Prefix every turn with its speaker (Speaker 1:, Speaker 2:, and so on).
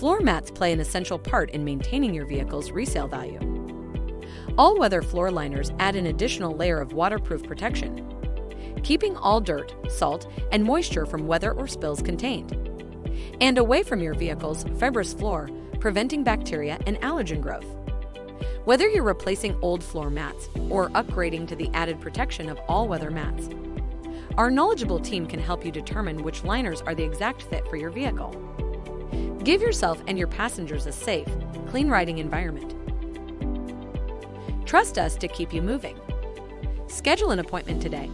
Speaker 1: Floor mats play an essential part in maintaining your vehicle's resale value. All-weather floor liners add an additional layer of waterproof protection, keeping all dirt, salt, and moisture from weather or spills contained, and away from your vehicle's fibrous floor, preventing bacteria and allergen growth. Whether you're replacing old floor mats or upgrading to the added protection of all-weather mats, our knowledgeable team can help you determine which liners are the exact fit for your vehicle. Give yourself and your passengers a safe, clean riding environment. Trust us to keep you moving. Schedule an appointment today.